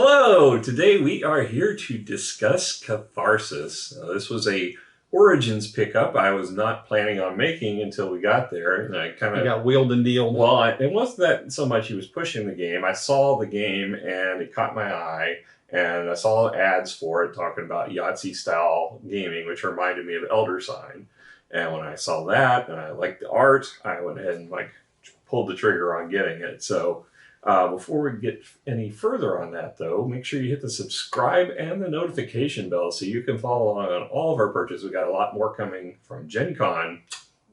Hello! Today we are here to discuss Catharsis. This was a Origins pickup I was not planning on making until we got there, and I kind of got wheeled and dealed. Well, it wasn't that so much he was pushing the game. I saw the game and it caught my eye, and I saw ads for it talking about Yahtzee-style gaming, which reminded me of Elder Sign. And when I saw that and I liked the art, I went ahead and pulled the trigger on getting it. So before we get any further on that, though, make sure you hit the subscribe and the notification bell so you can follow along on all of our purchases. We got a lot more coming from Gen Con.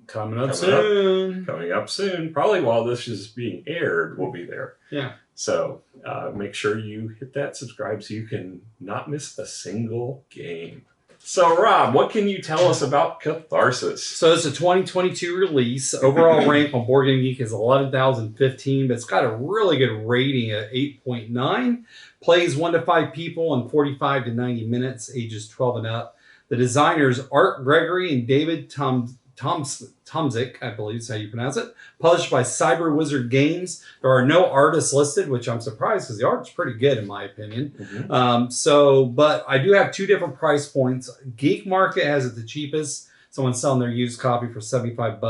Coming up soon. Probably while this is being aired, we'll be there. Yeah. So make sure you hit that subscribe so you can not miss a single game. So, Rob, what can you tell us about Catharsis? So it's a 2022 release. Overall rank on Board Game Geek is 11,015, but it's got a really good rating at 8.9. Plays 1 to 5 people in 45 to 90 minutes, ages 12 and up. The designers, Art Gregory and David Tomzik, I believe is how you pronounce it. Published by Cyber Wizard Games. There are no artists listed, which I'm surprised because the art's pretty good in my opinion. Mm-hmm. But I do have two different price points. Geek Market has it the cheapest. Someone's selling their used copy for $75.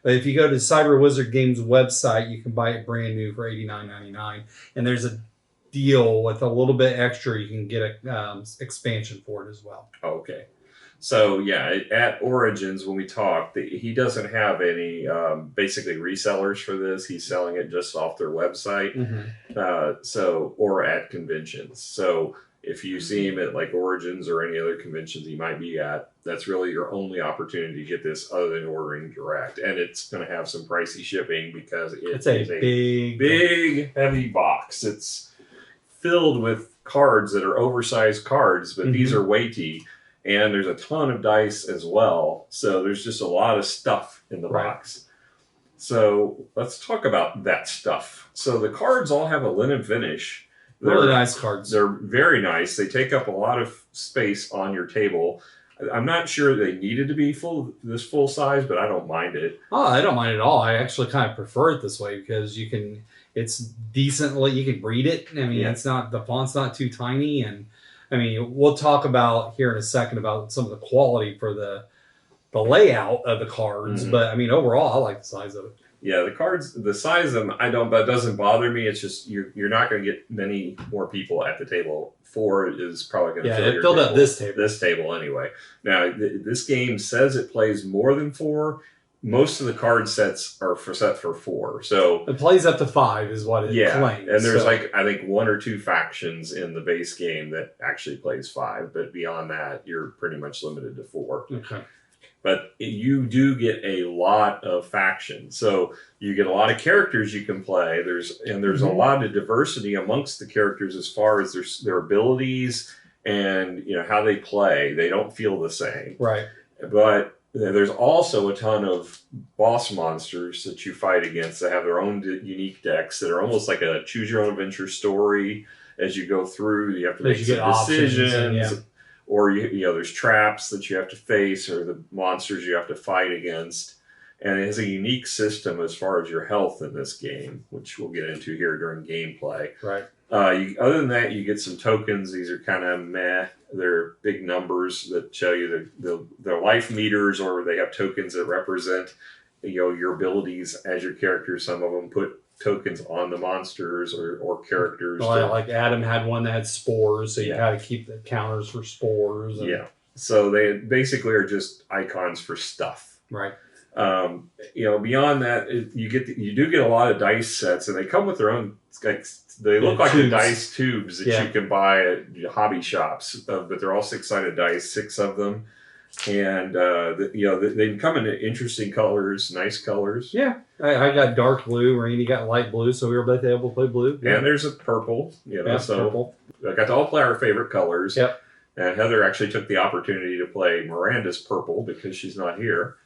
But if you go to Cyber Wizard Games website, you can buy it brand new for $89.99. And there's a deal with a little bit extra. You can get an expansion for it as well. Okay. So, yeah, at Origins, when we talked, he doesn't have any basically resellers for this. He's selling it just off their website, or at conventions. So if you see him at like Origins or any other conventions he might be at, that's really your only opportunity to get this other than ordering direct. And it's going to have some pricey shipping because it's a big, heavy box. It's filled with cards that are oversized cards, but these are weighty. And there's a ton of dice as well. So there's just a lot of stuff in the box. So let's talk about that stuff. So the cards all have a linen finish. Really nice cards. They're very nice. They take up a lot of space on your table. I'm not sure they needed to be this full size, but I don't mind it. Oh, I don't mind it at all. I actually kind of prefer it this way because it's decently, you can read it. I mean, the font's not too tiny, and I mean, we'll talk about here in a second about some of the quality for the layout of the cards, but I mean, overall, I like the size of it. Yeah, the cards, the size of them, but it doesn't bother me. It's just you're not going to get many more people at the table. 4 is probably going to fill your filled table. up this table. This table anyway. Now, this game says it plays more than 4. Most of the card sets are set for 4. So it plays up to 5 is what it claims. And there's I think 1 or 2 factions in the base game that actually plays 5. But beyond that, you're pretty much limited to 4. Okay. But you do get a lot of factions. So you get a lot of characters you can play. There's a lot of diversity amongst the characters as far as their abilities and how they play. They don't feel the same. Right. But there's also a ton of boss monsters that you fight against that have their own unique decks that are almost like a choose-your-own-adventure story. As you go through, you have to make some decisions. Or there's traps that you have to face, or the monsters you have to fight against. And it has a unique system as far as your health in this game, which we'll get into here during gameplay. Right. Other than that, you get some tokens. These are kind of meh. They're big numbers that show you their life meters, or they have tokens that represent your abilities as your character. Some of them put tokens on the monsters or characters. Well, like Adam had one that had spores, so you got to keep the counters for spores. So they basically are just icons for stuff. Right. Beyond that, you do get a lot of dice sets, and they come with their own. They look like the dice tubes that you can buy at hobby shops, but they're all 6-sided dice, 6 of them. And they come in interesting colors, nice colors. Yeah, I got dark blue. Randy got light blue, so we were both able to play blue. Yeah. And there's a purple. Purple. I got to all play our favorite colors. Yep. And Heather actually took the opportunity to play Miranda's purple because she's not here.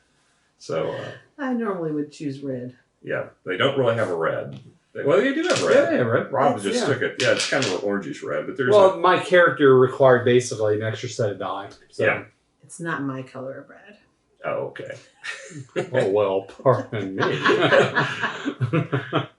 So I normally would choose red. Yeah, they don't really have a red. Well, they do have red. Yeah, they have red. Rob just took it. Yeah, it's kind of an orangish red, but there's. Well, my character required basically an extra set of die. So. Yeah. It's not my color of red. Oh, okay. Oh, well, pardon me.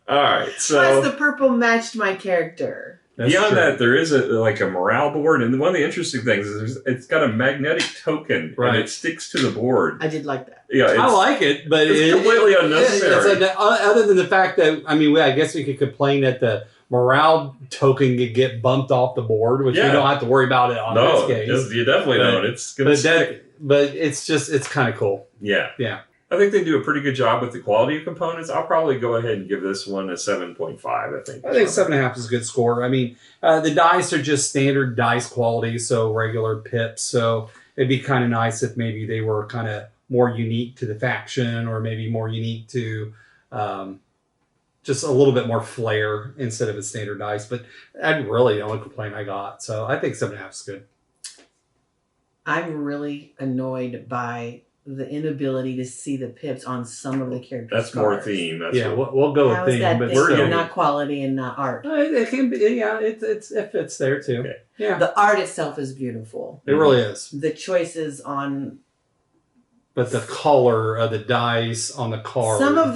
All right, so... Plus, the purple matched my character. That's Beyond true. that, there is like a morale board, and one of the interesting things is it's got a magnetic token, Right. and it sticks to the board. I did like that. Yeah, I like it, but it's completely unnecessary. Other than the fact that, I mean, I guess we could complain that the morale token could get bumped off the board, which we don't have to worry about it on this case. You definitely don't. It's going to stick. But it's kind of cool. Yeah. Yeah. I think they do a pretty good job with the quality of components. I'll probably go ahead and give this one a 7.5, I think. I think 7.5 is a good score. I mean, the dice are just standard dice quality, so regular pips. So it'd be kind of nice if maybe they were kind of more unique to the faction, or maybe more unique to just a little bit more flair instead of a standard dice. But that's really the only complaint I got. So I think 7.5 is good. I'm really annoyed by the inability to see the pips on some of the characters. That's more theme. That's we'll go How with is theme, that but theme, still, not quality and not art? it can be. Yeah, it fits there too. Okay. Yeah, The art itself is beautiful. it really is. The choices on But the color of the dice on the card. some of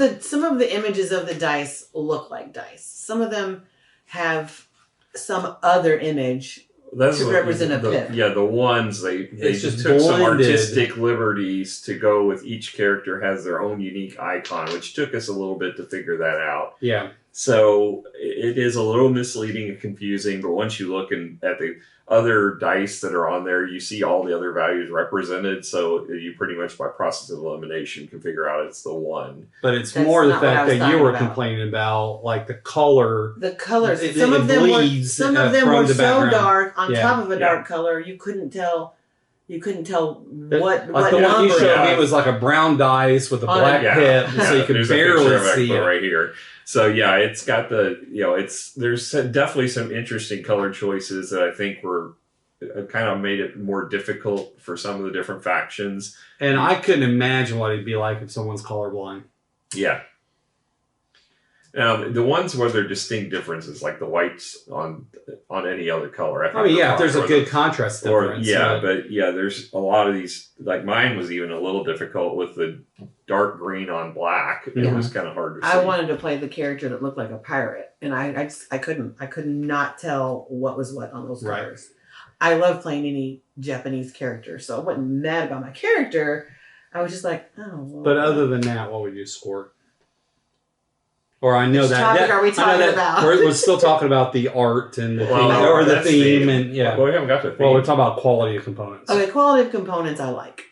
the images of the dice look like dice. Some of them have some other image to represent a pip. Yeah, the ones they It's just just took some blended. artistic liberties to go with each character has their own unique icon, which took us a little bit to figure that out. Yeah. So it is a little misleading and confusing, but once you look at the other dice that are on there, you see all the other values represented. So you pretty much, by process of elimination, can figure out it's the one. But it's That's more the not what I fact was that you talking were about. complaining about, like the color. The colors. It- Some it of them bleeds, were from so the background. dark on Yeah. top of a Yeah. dark color you couldn't tell. You couldn't tell what Like the one number you showed it me was like a brown dice with a On a- black pip, so you can there's a picture barely of it see it. right here. So yeah, it's got there's definitely some interesting color choices that I think were kind of made it more difficult for some of the different factions. And I couldn't imagine what it'd be like if someone's colorblind. Yeah. The ones where there are distinct differences, like the whites on any other color. I mean, yeah, if there's a good contrast difference. but there's a lot of these. Like mine was even a little difficult with the dark green on black. It Yeah. was kind of hard to see. I wanted to play the character that looked like a pirate, and I could not tell what was what on those Right. colors. I love playing any Japanese character, so I wasn't mad about my character. I was just like, oh. Well, But other than that, what would you score? Or I know Which that. topic are we I know talking that about? we're still talking about the art and the Well, theme, or the that's theme, the- and yeah. Well, we haven't got the theme. Well, we're talking about quality of components. okay, quality of components I like.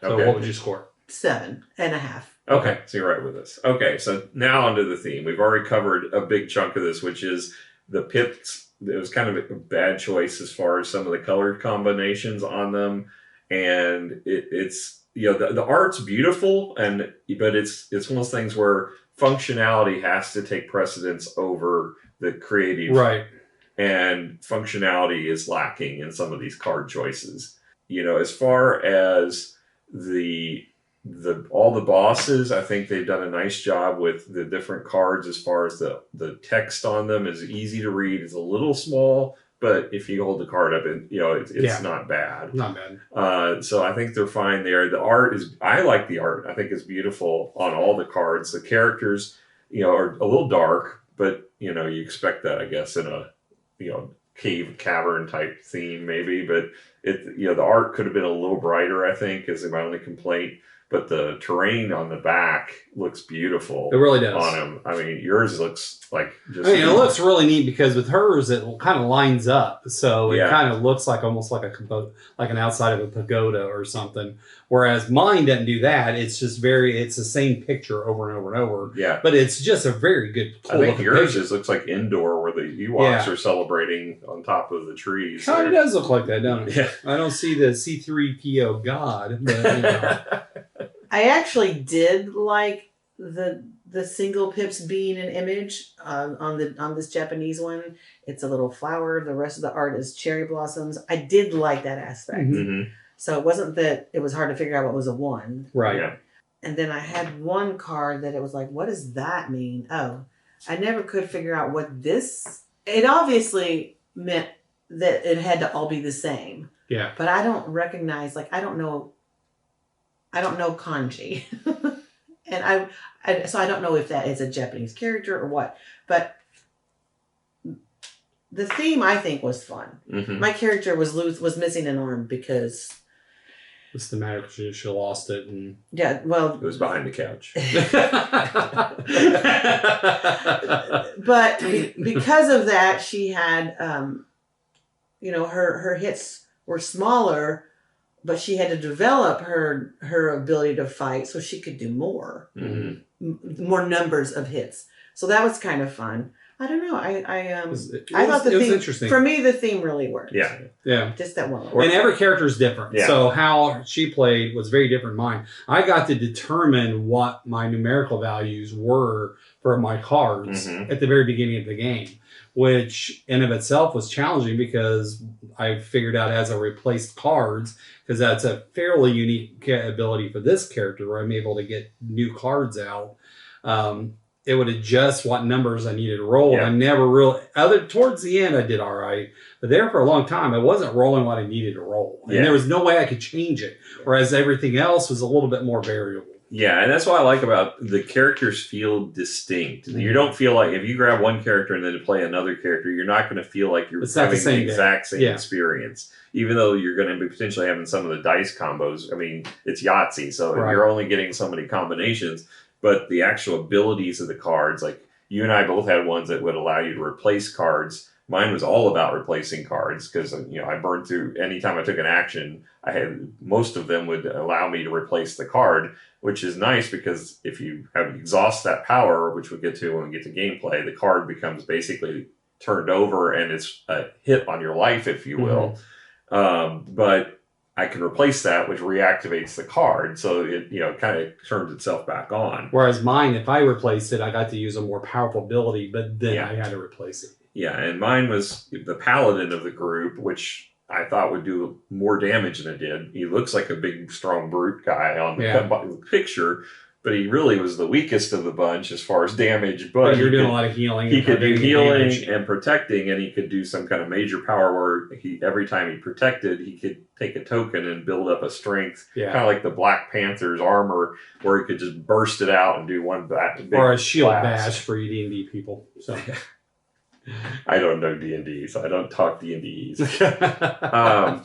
So Okay. what would you score? 7.5. Okay, so you're right with this. Okay, so now onto the theme. We've already covered a big chunk of this, which is the pips. It was kind of a bad choice as far as some of the color combinations on them, and it's the art's beautiful, but it's one of those things where functionality has to take precedence over the creative, Right. and functionality is lacking in some of these card choices. As far as the all the bosses, I think they've done a nice job with the different cards as far as the text on them is easy to read. It's a little small, but if you hold the card up, it's not bad. Not bad. So I think they're fine there. The art I like the art. I think it's beautiful on all the cards. The characters, are a little dark, but you expect that, I guess, in a cavern type theme maybe. But the art could have been a little brighter, I think, is my only complaint. But the terrain on the back looks beautiful. It really does. On him. I mean, yours looks like just. I mean, it looks really neat because with hers, it kind of lines up, so it Yeah. kind of looks like almost like like an outside of a pagoda or something. Whereas mine doesn't do that. It's just it's the same picture over and over and over. Yeah. But it's just a very good. I think looking yours picture. just looks like indoor where the Ewoks are celebrating on top of the trees. Kind of does look like that, don't it? Yeah. I don't see the C3PO God, but I actually did like the single pips being an image on this Japanese one. It's a little flower. The rest of the art is cherry blossoms. I did like that aspect. Mhm. hmm So it wasn't that it was hard to figure out what was a one. right. Yeah. And then I had one card that it was like, what does that mean? Oh, I never could figure out what this. It obviously meant that it had to all be the same. Yeah. But I don't recognize, I don't know kanji. And so I don't know if that is a Japanese character or what. But the theme I think was fun. Mm-hmm. My character was missing an arm because What's the matter? She lost it, and It was behind the couch. but because of that, she had her hits were smaller, but she had to develop her ability to fight so she could do more, more numbers of hits. So that was kind of fun. I don't know. I thought the theme, interesting. For me, the theme really worked. Yeah. Just that one. And every character is different. Yeah. So how she played was very different than mine. I got to determine what my numerical values were for my cards at the very beginning of the game, which in of itself was challenging because I figured out as I replaced cards, because that's a fairly unique ability for this character where I'm able to get new cards out. It would adjust what numbers I needed to roll. Yeah. I never really, towards the end, I did all right. But there for a long time, I wasn't rolling what I needed to roll. And there was no way I could change it. Whereas everything else was a little bit more variable. Yeah, and that's what I like about the characters feel distinct. You don't feel like if you grab one character and then play another character, you're not going to feel like you're having the exact same experience. Even though you're going to be potentially having some of the dice combos. I mean, it's Yahtzee, so you're only getting so many combinations. But the actual abilities of the cards, like you and I both had ones that would allow you to replace cards. Mine was all about replacing cards because I burned through anytime I took an action. I had most of them would allow me to replace the card, which is nice because if you have exhaust that power, which we'll get to when we get to gameplay, the card becomes basically turned over and it's a hit on your life, if you will. But I can replace that, which reactivates the card, so it kind of turns itself back on. Whereas mine, if I replaced it, I got to use a more powerful ability, but then I had to replace it. Yeah, and mine was the paladin of the group, which I thought would do more damage than it did. He looks like a big, strong brute guy on the picture, but he really was the weakest of the bunch as far as damage. But you're doing a lot of healing. He could do healing and protecting, and he could do some kind of major power where every time he protected, he could take a token and build up a strength. Yeah. Kind of like the Black Panther's armor, where he could just burst it out and do one big or a shield blast. bash for you D&D people. So I don't know D&D, so I don't talk D&Ds.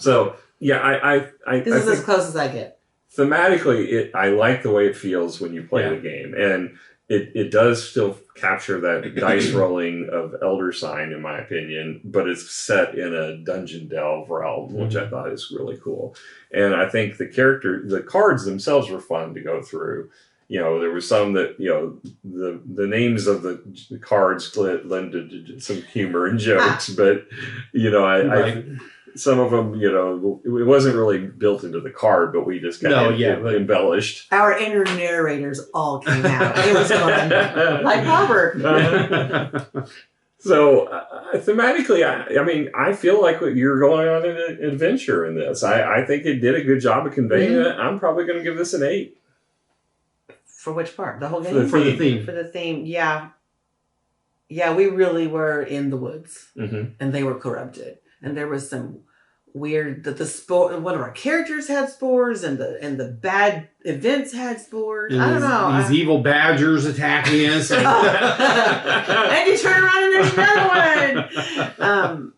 So yeah, This is as close as I get. Thematically, I like the way it feels when you play the game, and it does still capture that dice rolling of Elder Sign, in my opinion, but it's set in a dungeon delve realm, which I thought is really cool. And I think the cards themselves were fun to go through. There was some that, the names of the cards lended some humor and jokes, but, some of them, it wasn't really built into the card, but we just kind of embellished. Our inner narrators all came out. It was fun. Like Robert. So, thematically, I feel like you're going on an adventure in this. I think it did a good job of conveying it. I'm probably going to give this an 8. For which part? The whole game? For the theme. For the theme, yeah. Yeah, we really were in the woods. And they were corrupted. And there was some weird one of our characters had spores, and the bad events had spores. And I don't know. These evil badgers attacking us. And you turn around and there's another one.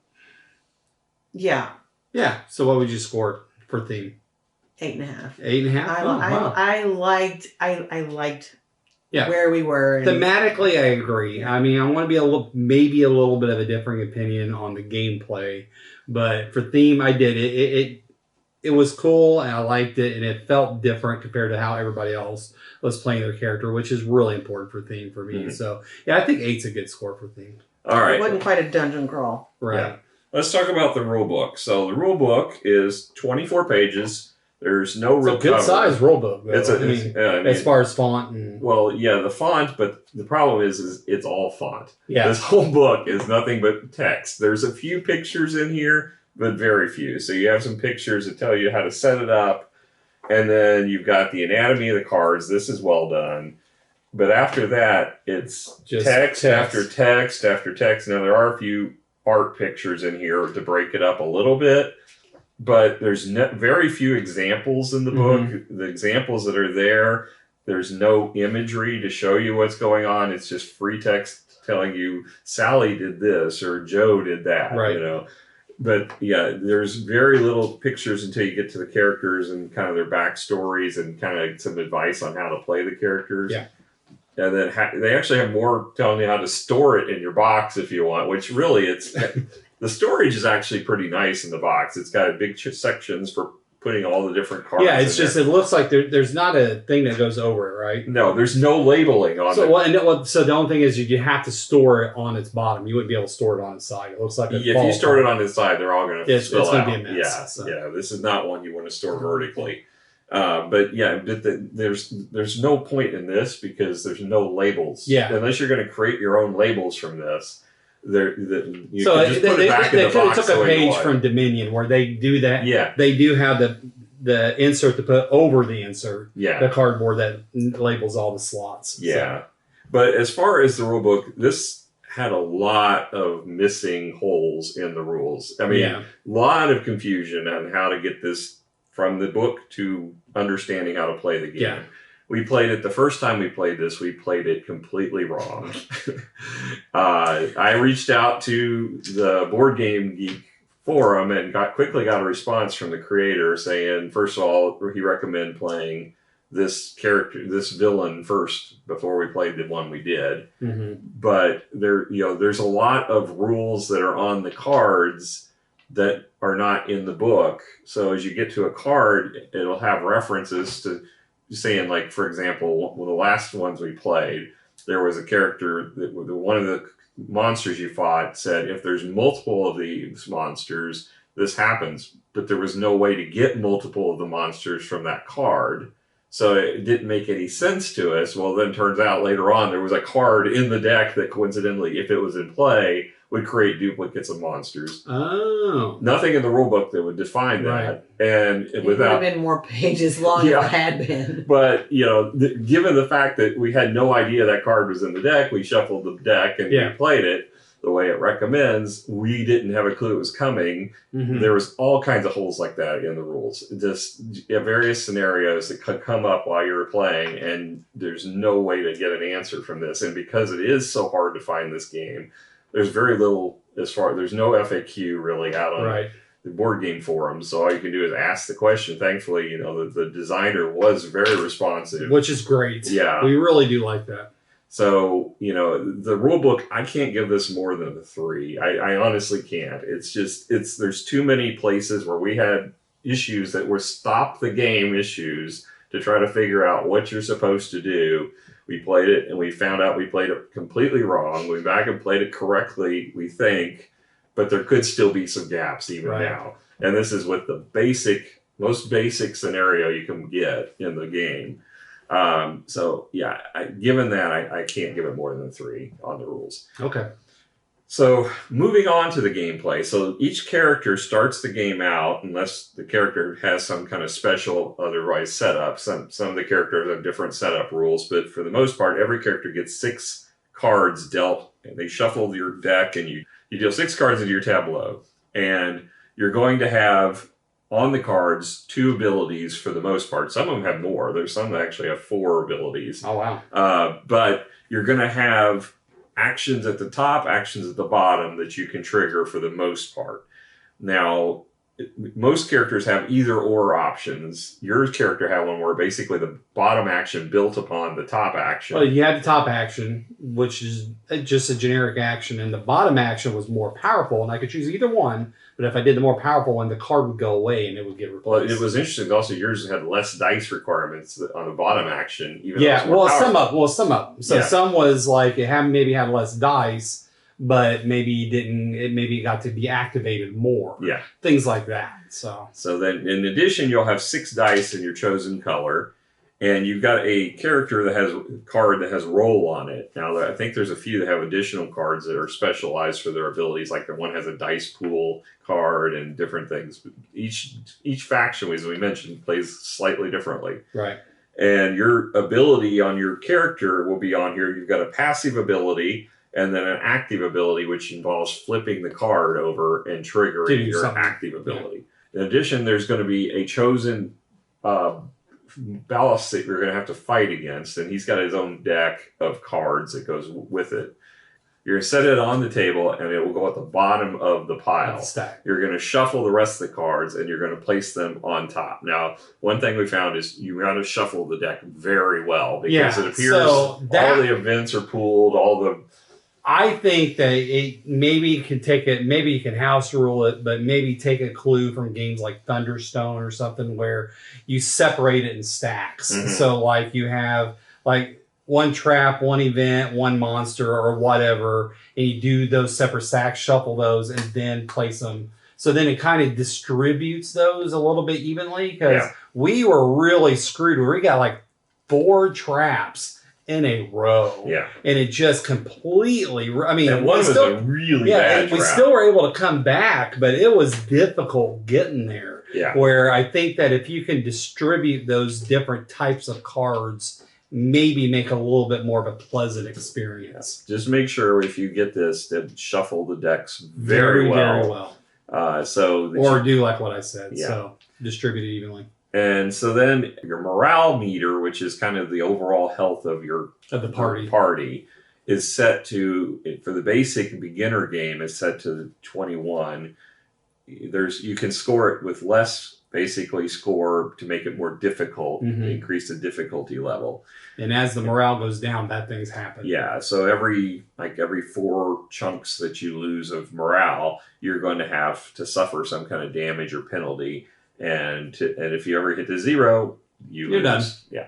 Yeah. Yeah. So what would you score for theme? 8.5. 8.5. I liked where we were. Thematically, I agree. I mean, I want to be maybe a little bit of a differing opinion on the gameplay, but for theme, I did it was cool, and I liked it, and it felt different compared to how everybody else was playing their character, which is really important for theme for me. So, yeah, I think 8's a good score for theme. All right. It wasn't quite a dungeon crawl. Right. Yeah. Let's talk about the rule book. So the rule book is 24 pages. There's no real good size rule book. It's as far as font and the font, but the problem is it's all font. Yeah. This whole book is nothing but text. There's a few pictures in here, but very few. So you have some pictures that tell you how to set it up, and then you've got the anatomy of the cards. This is well done. But after that, it's just text after text after text. Now there are a few art pictures in here to break it up a little bit. But there's very few examples in the book. The examples that are there, there's no imagery to show you what's going on. It's just free text telling you Sally did this or Joe did that, Right. you know. But yeah, there's very little pictures until you get to the characters and kind of their backstories and kind of some advice on how to play the characters. Yeah. And then they actually have more telling you how to store it in your box if you want, which really the storage is actually pretty nice in the box. It's got big sections for putting all the different cards. Yeah, it's just, it looks like there's not a thing that goes over it, right? No, there's no labeling on it. So the only thing is you have to store it on its bottom. You wouldn't be able to store it on its side. It looks like if you store it on its side, they're all going to spill out. It's going to be a mess. Yeah, so. yeah. This is not one you want to store vertically. But yeah, there's no point in this because there's no labels. Yeah. Unless you're going to create your own labels from this. You can just they put it back in the box. took a page from Dominion where they do that. Yeah. They do have the insert to put over the insert. Yeah. The cardboard that labels all the slots. Yeah. So. But as far as the rule book, this had a lot of missing holes in the rules. I mean, a lot of confusion on how to get this from the book to understanding how to play the game. Yeah. We played it the first time we played this. We played it completely wrong. I reached out to the Board Game Geek forum and quickly got a response from the creator saying, first of all, he recommended playing this villain first before we played the one we did. Mm-hmm. But there's a lot of rules that are on the cards that are not in the book. So as you get to a card, it'll have references to saying, like, for example, one of the last ones we played, there was a character that one of the monsters you fought said, if there's multiple of these monsters, this happens. But there was no way to get multiple of the monsters from that card. So it didn't make any sense to us. Well, then turns out later on there was a card in the deck that coincidentally, if it was in play, would create duplicates of monsters. Oh. Nothing in the rule book that would define that. Right. And it would have been more pages long if it had been. But, given the fact that we had no idea that card was in the deck, we shuffled the deck and we played it the way it recommends. We didn't have a clue it was coming. Mm-hmm. There was all kinds of holes like that in the rules. Just various scenarios that could come up while you were playing, and there's no way to get an answer from this. And because it is so hard to find this game, there's very little there's no FAQ really out on the board game forums. So all you can do is ask the question. Thankfully, the designer was very responsive. Which is great. Yeah. We really do like that. So, the rule book, I can't give this more than a 3. I honestly can't. It's just, there's too many places where we had issues that were stop the game issues to try to figure out what you're supposed to do. We played it and we found out we played it completely wrong. We went back and played it correctly, we think, but there could still be some gaps even now. And this is with the most basic scenario you can get in the game. Given that, I can't give it more than a 3 on the rules. Okay. So moving on to the gameplay. So each character starts the game out, unless the character has some kind of special otherwise setup. Some of the characters have different setup rules, but for the most part, every character gets 6 cards dealt. And they shuffle your deck, and you deal 6 cards into your tableau. And you're going to have on the cards 2 abilities for the most part. Some of them have more. There's some that actually have 4 abilities. Oh, wow. But you're going to have actions at the top, actions at the bottom that you can trigger for the most part. Now, most characters have either or options. Your character had one where basically the bottom action built upon the top action. Well, you had the top action, which is just a generic action, and the bottom action was more powerful, and I could choose either one. But if I did the more powerful one, the card would go away and it would get replaced. Well, it was interesting. Also, yours had less dice requirements on the bottom action. Some up. So some was like it maybe had less dice, but maybe didn't. It maybe got to be activated more. Yeah, things like that. So then, in addition, you'll have 6 dice in your chosen color. And you've got a character that has a card that has roll on it. Now, I think there's a few that have additional cards that are specialized for their abilities. Like the one has a dice pool card and different things. But each faction, as we mentioned, plays slightly differently. Right. And your ability on your character will be on here. You've got a passive ability and then an active ability, which involves flipping the card over and triggering your active ability. Yeah. In addition, there's going to be a chosen ballast that you're going to have to fight against, and he's got his own deck of cards that goes with it. You're going to set it on the table, and it will go at the bottom of the pile. Stack. You're going to shuffle the rest of the cards, and you're going to place them on top. Now, one thing we found is you got to shuffle the deck very well because it appears all the events are pooled, all the... I think that maybe you can house rule it, but maybe take a clue from games like Thunderstone or something where you separate it in stacks. Mm-hmm. So like you have like one trap, one event, one monster or whatever, and you do those separate stacks, shuffle those, and then place them. So then it kind of distributes those a little bit evenly because we were really screwed. We got like 4 traps in a row. Yeah. And it just completely, I mean, and one was a really bad trap. We still were able to come back, but it was difficult getting there. Yeah. Where I think that if you can distribute those different types of cards, maybe make a little bit more of a pleasant experience. Just make sure if you get this, that shuffle the decks very well. Or do like what I said. Yeah. So distribute it evenly. And so then your morale meter, which is kind of the overall health of the party, is set to, for the basic beginner game, is set to 21. You can score it with less, basically score to make it more difficult, increase the difficulty level. And as the morale goes down, bad things happen. Yeah, so every 4 chunks that you lose of morale, you're going to have to suffer some kind of damage or penalty. And if you ever hit to 0, you're lose. Done. Yeah.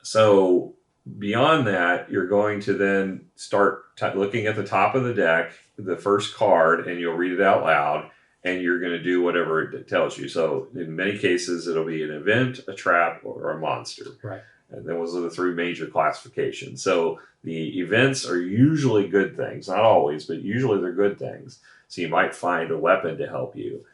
So beyond that, you're going to then start looking at the top of the deck, the first card, and you'll read it out loud, and you're going to do whatever it tells you. So in many cases, it'll be an event, a trap, or a monster. Right. And those are the 3 major classifications. So the events are usually good things. Not always, but usually they're good things. So you might find a weapon to help you.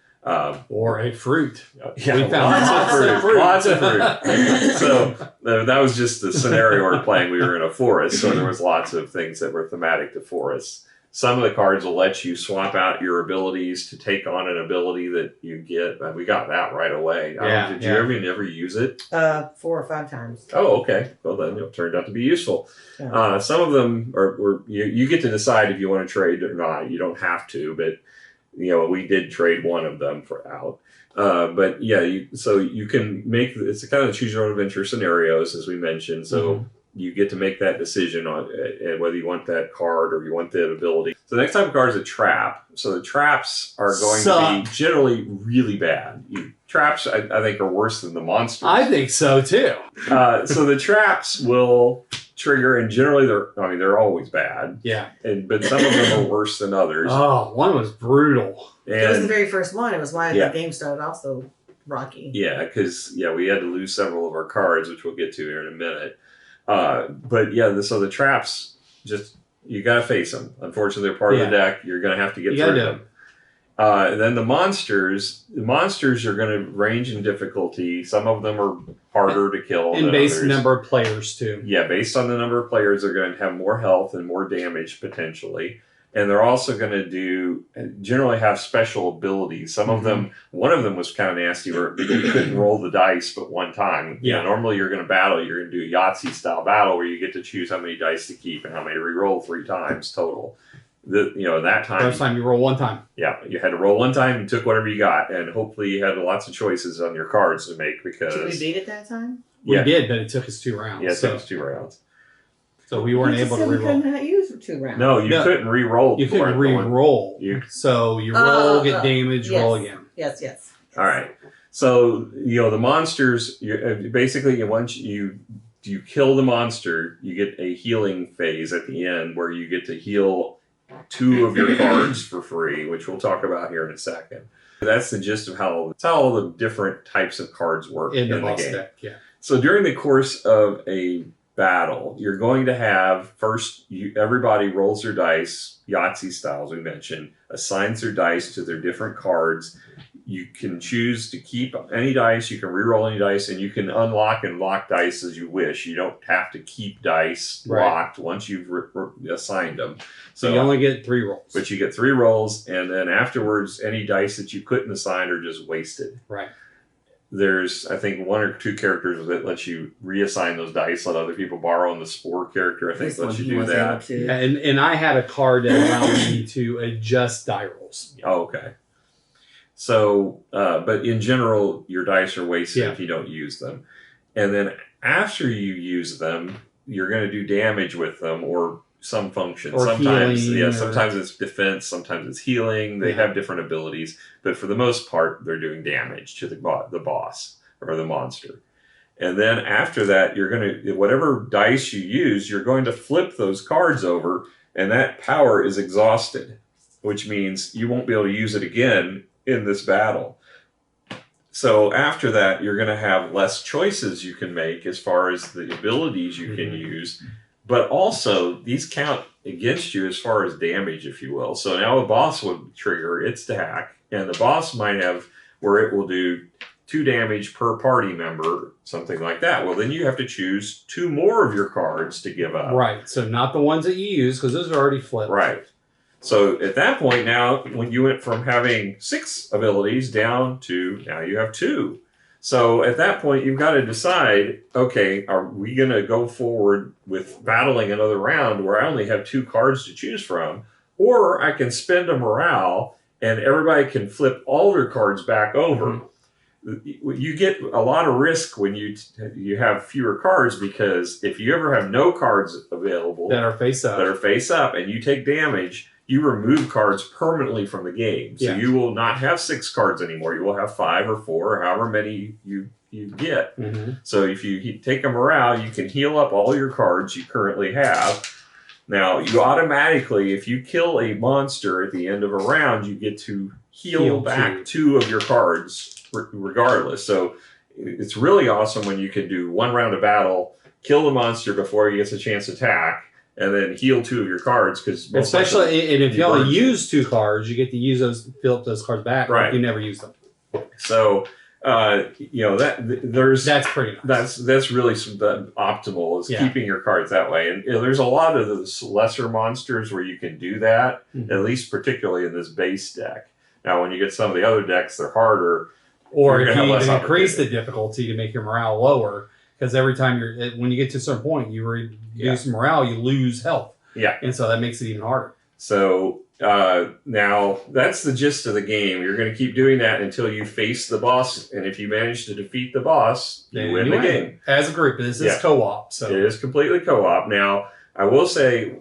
Or a fruit. Yeah, we found lots of fruit. So that was just the scenario we're playing. We were in a forest, so there was lots of things that were thematic to forests. Some of the cards will let you swap out your abilities to take on an ability that you get. We got that right away. Did you ever use it? 4 or 5 times. Oh, okay. Well, then it turned out to be useful. Yeah. Some of them you get to decide if you want to trade or not. You don't have to, but we did trade one of them out. But yeah, so you can make, it's a kind of choose your own adventure scenarios, as we mentioned. So you get to make that decision on whether you want that card or you want the ability. So the next type of card is a trap. So the traps are going to be generally really bad. Traps, I think, are worse than the monsters. I think so too. So the traps will trigger, and generally they're always bad. Yeah. But some of them are worse than others. Oh, one was brutal. It was the very first one. It was why the game started off so rocky. Yeah, because we had to lose several of our cards, which we'll get to here in a minute. But yeah, so the traps, you got to face them. Unfortunately, they're part of the deck. You're going to have to get through them. And then the monsters are going to range in difficulty. Some of them are harder to kill. And based on the number of players, too. Yeah, based on the number of players, they're going to have more health and more damage, potentially. And they're also going to generally have special abilities. Some of them, one of them was kind of nasty where you couldn't roll the dice but one time. Yeah. Normally you're going to battle, you're going to do a Yahtzee-style battle where you get to choose how many dice to keep and how many to re-roll 3 times total. That time. First time you roll 1 time. Yeah, you had to roll 1 time and took whatever you got, and hopefully you had lots of choices on your cards to make because. Did we beat it that time? We did, but it took us 2 rounds. Yeah, it took us 2 rounds. So we weren't able to re-roll. We couldn't use for 2 rounds. No, you couldn't re-roll. You couldn't re-roll. So you roll, get damage, roll again. Yes. All right. So the monsters. Basically, once you kill the monster, you get a healing phase at the end where you get to heal 2 of your cards for free, which we'll talk about here in a second. That's the gist of how all the different types of cards work in the game. Deck, yeah. So during the course of a battle, you're going to have everybody rolls their dice, Yahtzee style, as we mentioned, assigns their dice to their different cards. You can choose to keep any dice, you can re-roll any dice, and you can unlock and lock dice as you wish. You don't have to keep dice locked once you've assigned them. So you only get 3 rolls. But you get 3 rolls, and then afterwards, any dice that you couldn't assign are just wasted. Right. there's, I think, 1 or 2 characters that lets you reassign those dice, let other people borrow, and the Spore character, I think, This one lets you he do was that. able to. And I had a card that allowed me to adjust die rolls. Oh, okay. So, but in general, your dice are wasted if you don't use them. And then after you use them, you're going to do damage with them or some function. Or sometimes, healing, sometimes it's defense, sometimes it's healing. They have different abilities, but for the most part, they're doing damage to the boss or the monster. And then after that, you're going to, whatever dice you use, you're going to flip those cards over, and that power is exhausted, which means you won't be able to use it again in this battle. So after that, you're going to have less choices you can make as far as the abilities you can use, but also these count against you as far as damage, if you will. So now a boss would trigger its attack, and the boss might have where it will do 2 damage per party member, something like that. Well, then you have to choose 2 more of your cards to give up. Right. So not the ones that you use, because those are already flipped. Right. So at that point now, when you went from having 6 abilities down to now you have 2. So at that point, you've got to decide, okay, are we going to go forward with battling another round where I only have 2 cards to choose from, or I can spend a morale and everybody can flip all their cards back over. You get a lot of risk when you have fewer cards, because if you ever have no cards available that are face up and you take damage, you remove cards permanently from the game. So you will not have 6 cards anymore. You will have 5 or 4, or however many you get. So if you take a morale, you can heal up all your cards you currently have. Now, you automatically, if you kill a monster at the end of a round, you get to heal back 2 of your cards regardless. So it's really awesome when you can do 1 round of battle, kill the monster before he gets a chance to attack, and then heal 2 of your cards, because especially and if you only use 2 cards, you get to use those, fill up those cards back. Right. You never use them. So that's pretty nice. That's really the optimal is keeping your cards that way. And there's a lot of those lesser monsters where you can do that, at least particularly in this base deck. Now, when you get some of the other decks, they're harder. Or if you even increase the difficulty to make your morale lower, because every time when you get to a certain point, you reduce morale, you lose health. Yeah. And so that makes it even harder. So now that's the gist of the game. You're going to keep doing that until you face the boss. And if you manage to defeat the boss, you win the game. As a group. This is co-op. So it is completely co-op. Now, I will say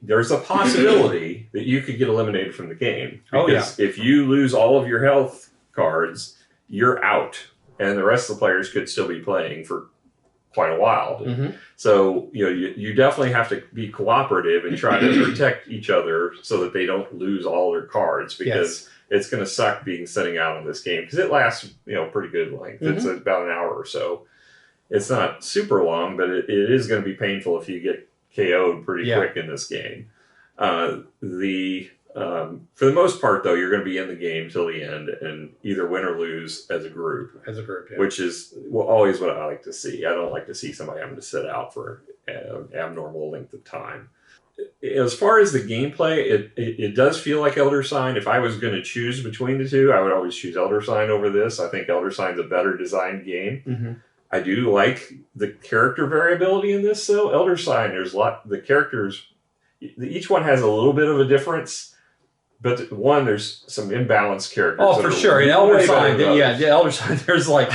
there's a possibility that you could get eliminated from the game. Because if you lose all of your health cards, you're out. And the rest of the players could still be playing for quite a while. So you definitely have to be cooperative and try to protect each other so that they don't lose all their cards, because it's going to suck sitting out on this game, because it lasts pretty good length. It's about an hour or so. It's not super long, but it is going to be painful if you get KO'd pretty quick in this game. For the most part, though, you're going to be in the game till the end and either win or lose as a group. Which is always what I like to see. I don't like to see somebody having to sit out for an abnormal length of time. As far as the gameplay, it does feel like Elder Sign. If I was going to choose between the 2, I would always choose Elder Sign over this. I think Elder Sign's a better designed game. I do like the character variability in this, though. Elder Sign, the characters, each one has a little bit of a difference. But there's some imbalanced characters. Oh, for sure. In Elder Sign, Elder Sign, there's like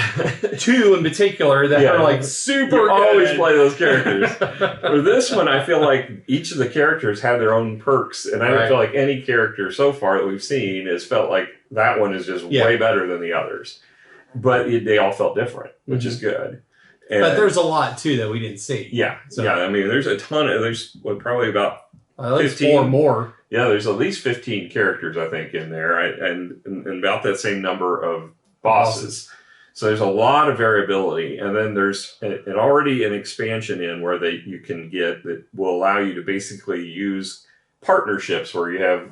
2 in particular that are like super you good. Always play those characters. For this one, I feel like each of the characters had their own perks, and I don't feel like any character so far that we've seen has felt like that one is just way better than the others. But they all felt different, which is good. And, but there's a lot too that we didn't see. I mean, there's a ton of probably about at least 15 4 more. Yeah, there's at least 15 characters, I think, in there, and about that same number of bosses. So there's a lot of variability. And then there's already an expansion in where you can get that will allow you to basically use partnerships where you have,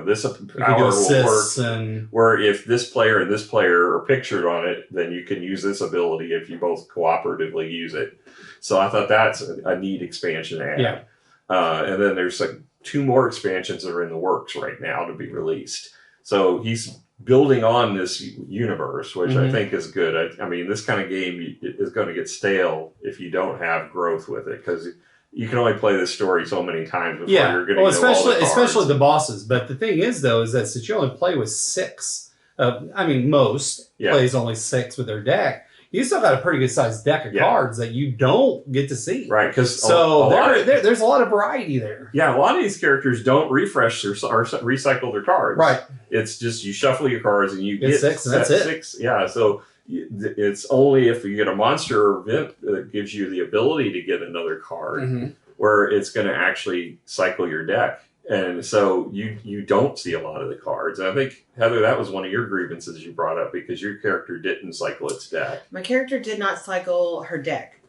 this power will work. Where if this player and this player are pictured on it, then you can use this ability if you both cooperatively use it. So I thought that's a neat expansion to add. And then there's 2 more expansions that are in the works right now to be released. So he's building on this universe, which I think is good. I mean, this kind of game is going to get stale if you don't have growth with it, because you can only play this story so many times before you're going to know all the cards. Especially the bosses. But the thing is, though, is that since you only play with 6, most plays only 6 with their deck. You still got a pretty good sized deck of cards that you don't get to see. Right, because there's a lot of variety there. Yeah, a lot of these characters don't refresh or recycle their cards. Right. It's just you shuffle your cards and you get 6, and that's it. 6. Yeah, so it's only if you get a monster event that gives you the ability to get another card where it's going to actually cycle your deck. And so you don't see a lot of the cards. And I think, Heather, that was one of your grievances you brought up because your character didn't cycle its deck. My character did not cycle her deck.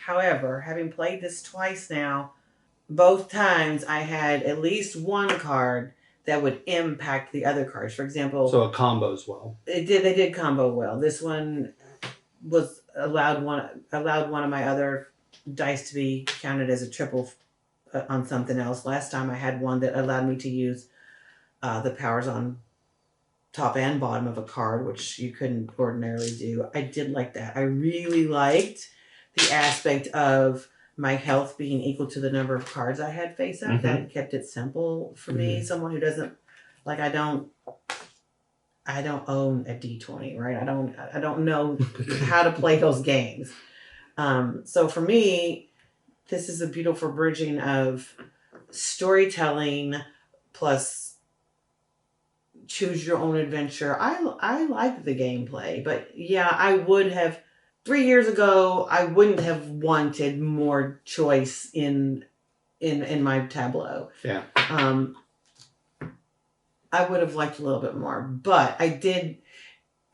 However, having played this twice now, both times I had at least one card that would impact the other cards. For example... So it combos well. They did combo well. This one was allowed one of my other dice to be counted as a triple on something else. Last time I had one that allowed me to use the powers on top and bottom of a card, which you couldn't ordinarily do. I did like that. I really liked the aspect of my health being equal to the number of cards I had face up. That kept it simple for me. Someone who doesn't, like, I don't own a D20, right? I don't know how to play those games. So for me, this is a beautiful bridging of storytelling plus choose your own adventure. I like the gameplay, but yeah, I would have 3 years ago, I wouldn't have wanted more choice in my tableau. Yeah. I would have liked a little bit more, but I did,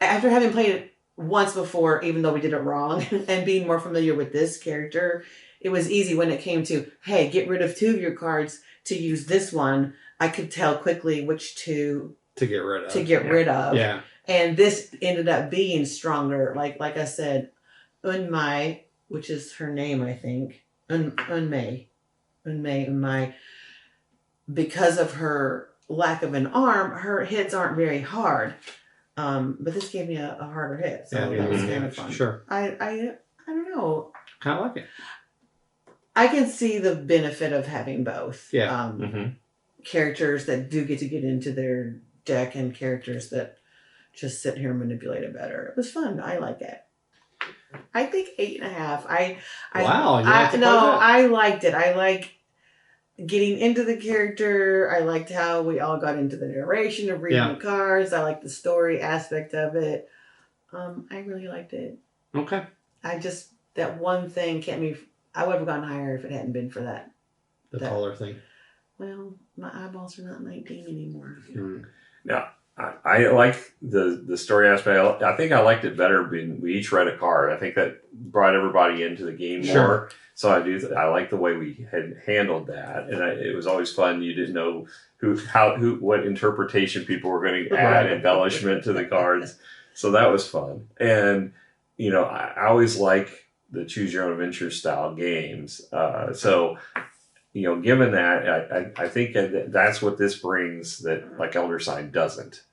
after having played it once before, even though we did it wrong, and being more familiar with this character, it was easy when it came to, hey, get rid of 2 of your cards to use this one. I could tell quickly which 2 to get rid of. Yeah. And this ended up being stronger. Like I said, Unmai, which is her name, I think. Unmai. Because of her lack of an arm, her hits aren't very hard. But this gave me a harder hit. So that was kind of fun. Sure. I don't know. Kind of like it. I can see the benefit of having both. Yeah. Characters that do get into their deck and characters that just sit here and manipulate it better. It was fun. I like it. I think 8.5. I liked it. I like getting into the character. I liked how we all got into the narration of reading the cards. I liked the story aspect of it. I really liked it. Okay. That one thing kept me. I would have gone higher if it hadn't been for that. The color thing. Well, my eyeballs are not 19 anymore. Yeah, I like the story aspect. I think I liked it better when we each read a card. I think that brought everybody into the game more. So I like the way we had handled that, and it was always fun. You didn't know what interpretation people were going to add embellishment to the cards. So that was fun. And I always like the choose your own adventure style games. Given that, I think that's what this brings that like Elder Sign doesn't.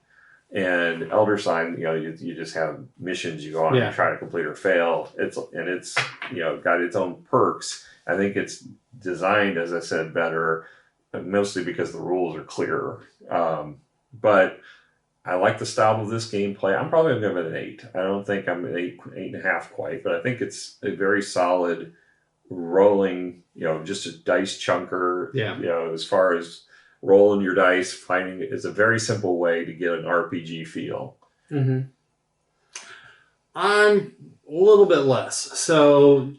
And Elder Sign, you just have missions you go on and try to complete or fail. It's got its own perks. I think it's designed, as I said, better, mostly because the rules are clearer. But I like the style of this gameplay. I'm probably going to give it an 8. I don't think I'm an 8.5 quite, but I think it's a very solid rolling, just a dice chunker. Yeah. As far as rolling your dice, finding it's a very simple way to get an RPG feel. I'm a little bit less. So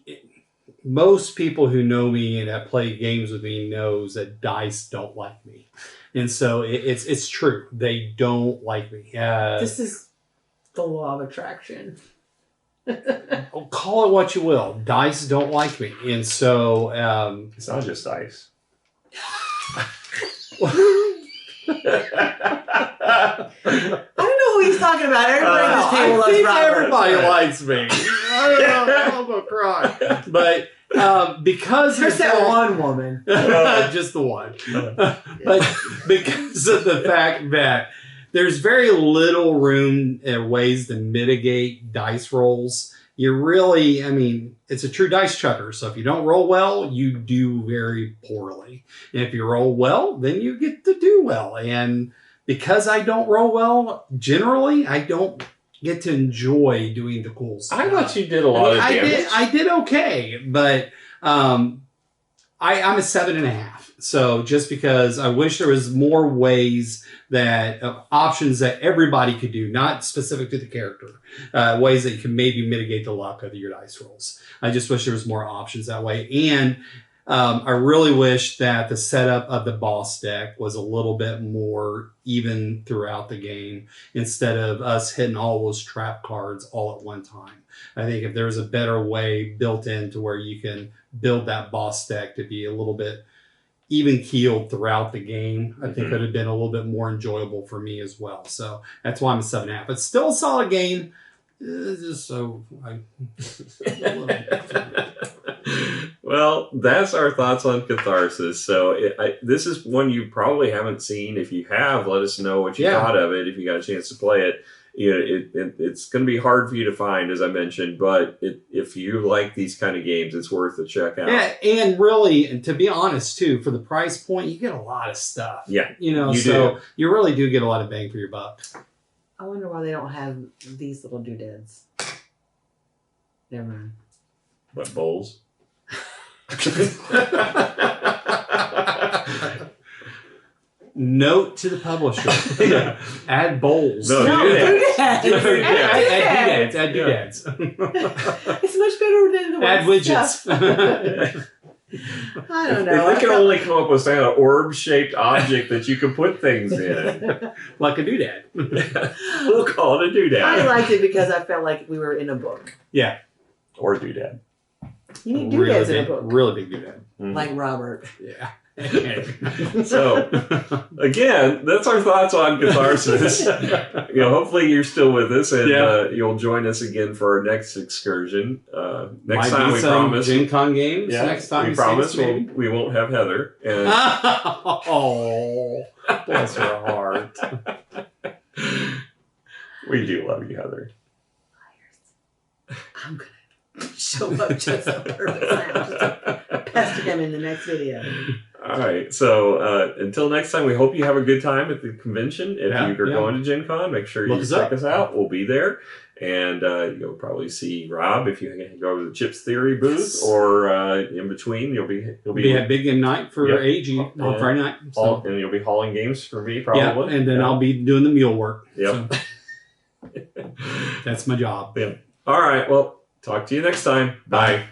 most people who know me and have played games with me knows that dice don't like me. And so it's true. They don't like me. This is the law of attraction. Call it what you will. Dice don't like me. And so... it's not just dice. I don't know who he's talking about. Everybody at this table loves Robert. Everybody likes me. I'm going to cry. But... because there's that one woman, just the one, but because of the fact that there's very little room and ways to mitigate dice rolls. You really, I mean, it's a true dice chucker. So if you don't roll well, you do very poorly. And if you roll well, then you get to do well. And because I don't roll well, generally, I don't get to enjoy doing the cool stuff. I thought you did a lot of damage. I did okay, but I'm a 7.5. So just because I wish there was more ways that options that everybody could do, not specific to the character, ways that you can maybe mitigate the luck of your dice rolls. I just wish there was more options that way. And I really wish that the setup of the boss deck was a little bit more even throughout the game instead of us hitting all those trap cards all at one time. I think if there was a better way built in to where you can build that boss deck to be a little bit even keeled throughout the game, I think it would have been a little bit more enjoyable for me as well. So that's why I'm a 7.5. It's still a solid game. Just so Well, that's our thoughts on Catharsis. So this is one you probably haven't seen. If you have, let us know what you thought of it. If you got a chance to play it, you know, it's going to be hard for you to find, as I mentioned. But if you like these kind of games, it's worth a check out. Yeah, and really, and to be honest too, for the price point, you get a lot of stuff. Yeah, you know, so you really do get a lot of bang for your buck. I wonder why they don't have these little doodads. Never mind. What, bowls? Note to the publisher. Add bowls. No, doodads. Add doodads. It's much better than the Add widgets. stuff. I don't know. They can only come up with some kind of orb-shaped object that you can put things in. Like a doodad. We'll call it a doodad. I liked it because I felt like we were in a book. Yeah. Or a doodad. You need doodads in a book. Really big doodad. Like Robert. Yeah. So, again, that's our thoughts on Catharsis. You know, hopefully you're still with us, and you'll join us again for our next excursion. Next time, we promise. Gen Con games. Yeah, next time we promise we won't have Heather. And oh, bless her heart. We do love you, Heather. I'm gonna show up just on purpose now. Pester him in the next video. All right. So until next time, we hope you have a good time at the convention. If you're going to Gen Con, make sure you check us out. We'll be there. And you'll probably see Rob if you go to the Chips Theory booth, or in between, you'll be at Big Game Night for AG on Friday night. So. And you'll be hauling games for me, probably. Yeah, and then I'll be doing the mule work. Yep. So. That's my job. Yeah. All right. Well, talk to you next time. Bye.